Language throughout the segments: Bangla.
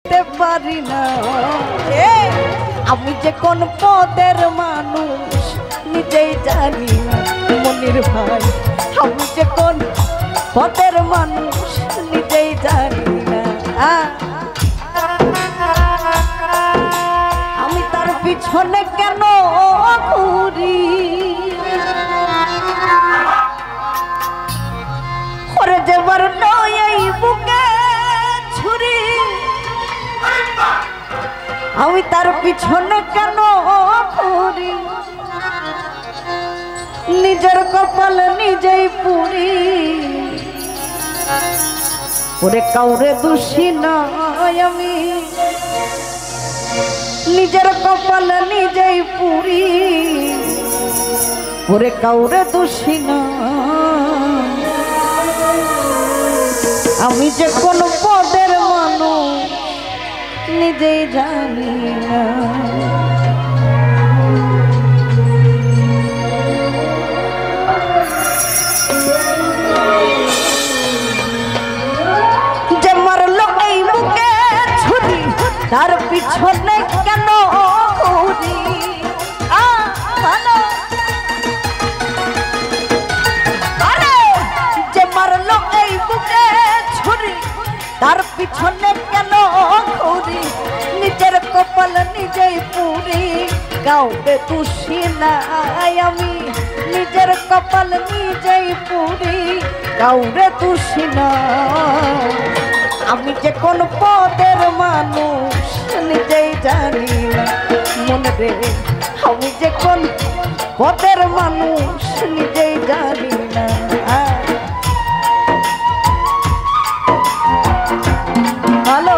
ভুলতে পারি না। আমি যে কোন পদের মানুষ নিজেই জানি না মনির ভাই, আমি যে কোন পদের মানুষ নিজেই জানি না। আমি তার পিছনে কেন ঘুরি, ওরে যেবার নয় এই বুকে ছুরি, আমি তার পিছনে কেন ঘুরি, নিজের কপাল নিজেই পুরি। ওরে কাউরে দোষী নয় আমি, নিজের কপাল নিজেই পুরি। ওরে কাউরে দোষী নয়, আমি যে কোন পদের মানুষ নিজেই জানি না। যে মারলো এই বুকে ছুরি, তার পিছনে কেন ঘুরি। যে মারলো এই বুকে ছুরি, তার পিছনে কেন ঘুরি, নিজের কপাল নিজেই পুরি। কাউকে দোষী নাই আমি, নিজের কপাল নিজেই পুরি। কাউরে দোষী না, আমি যে কোন পদের মানুষ নিজেই জানি না মনে রে। আমি যে কোন পদের মানুষ নিজেই জানি না। ভালো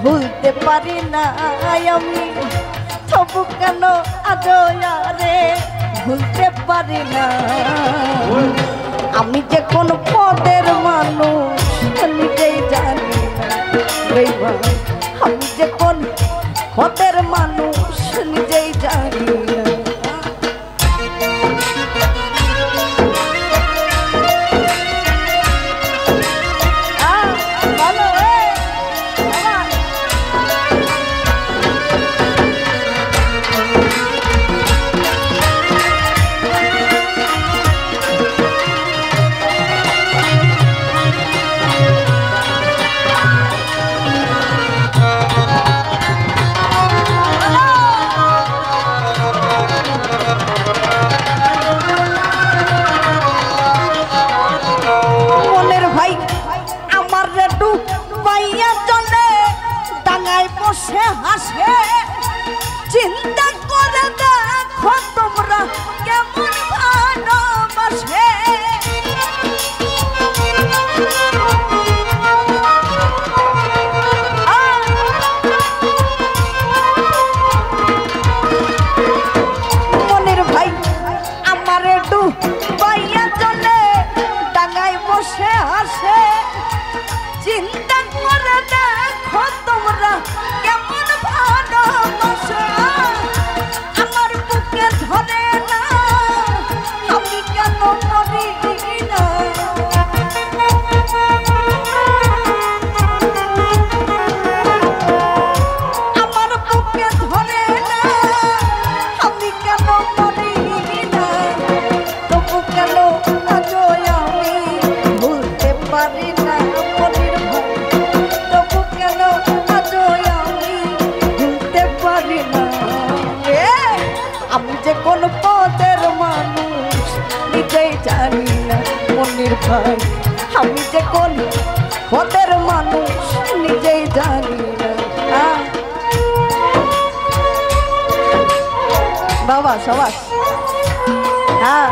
ভুলতে পারি না আমি, তবু কেন আজো রে ভুলতে পারি না। আমি যে কোন পদের মানুষ নিজেই জানি না। আমি যে কোন পদের মানুষ নিজেই জানি না। বসে হাসে চিন্তা করে দেখো তোমরা কেমন ভালোবাসে। মনের ভাই আমার একটু বাইয়া চলে ডাঙায় বসে হাসে চিন্তা করে দেখো তোমরা কেমন ভাই আমি যে কোন পদের মানুষ নিজেই জানি না। বাবা সবাস হ্যাঁ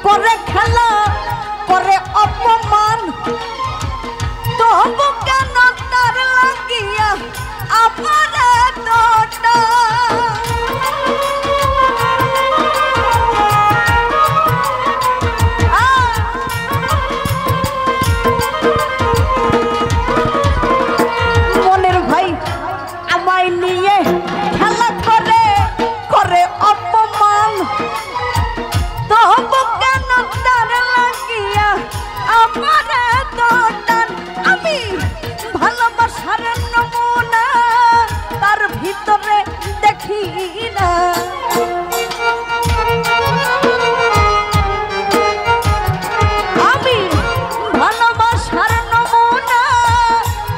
করে খেলা করে অপমান তবু কেন তার লাগিয়া আমার এতটা মনের ভাই আমায় নিয়ে খেলা করে করে অপমান তবু কেন তার লাগিয়া আমার এতটান আমি ভালোবাসার নমুনা তার ভিতরে দেখি না আমি ভালোবাসার নমুনা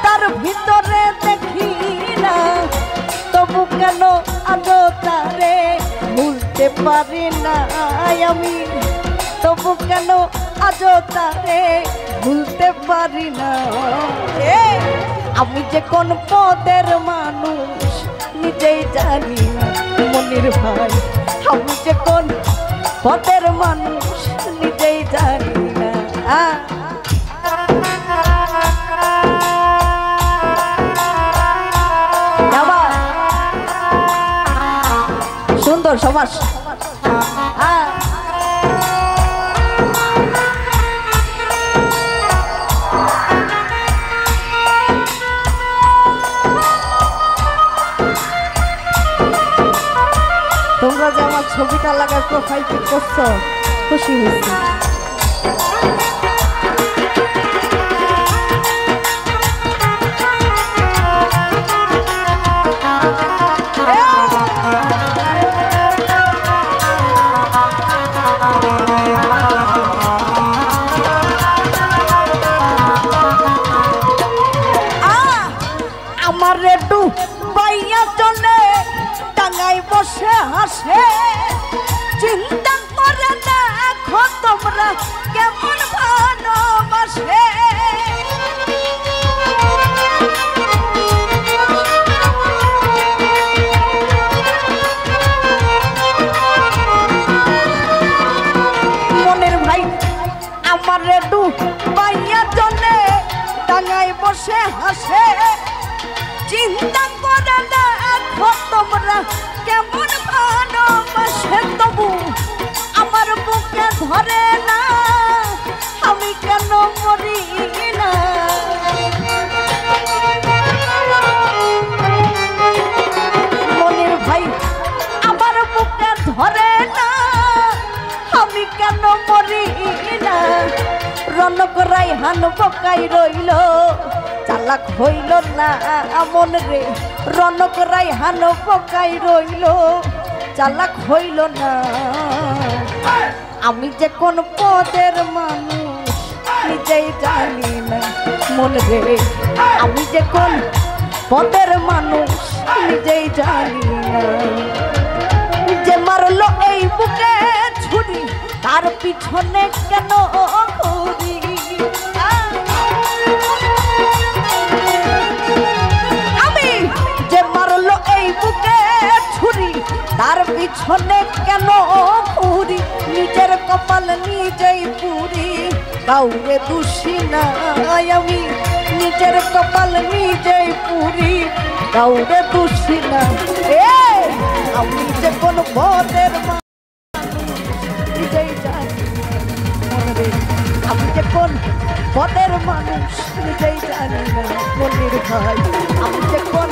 তার ভিতরে দেখি না তবু কেন আজও তারে ভুলতে পারি না আমি তবু কেন আজও তারে ভুলতে পারি না আমি যে কোন পদের মানুষ নিজেই জানি না মনির ভাই আমি যে কোন পদের মানুষ নিজেই জানি না সুন্দর সমাজ তোমরা যে আমার ছবিটা লাগার প্রোফাইল পিক করছো খুশি হয়েছি আমার একটু বাইয়া চলে টাঙ্গাই বসে হাসে চিন্তা করে দেখো তোমরা কেমন ভালোবাসে মনের ভাই আমার একটু বাইয়া চলে টাঙ্গাই বসে হাসে চিন্তা করে দেখো তোমরা কেমন ভালোবাসে তবু আমার বুকে ধরে না আমি কেন মরি না মনির ভাই আমার বুকে ধরে না আমি কেন মরি না রনক রাইহান বকাই রইল চালাক হইল না মন রে রনক রাইহান বকাই রইল চালাক হইল না আমি যে কোন পদের মানুষ নিজেই জানি না মন রে আমি যে কোন পদের মানুষ নিজেই জানি না যে মারলো এই বুকে ছুরি তার পিছনে কেন ঘুরি আমি যে মারলো এই বুকে ছুরি তার পিছনে কেন ঘুরি নিজের কপাল নিজেই পুরি কাউরে দোষী না আমি নিজের কপাল নিজেই পুরি কাউরে দোষী না আমি যে কোন পদের নিজেই জানি আমি যে কোন পদের মানুষ মানুষ নিজেই জানি না মনির ভাই আমি যে কোন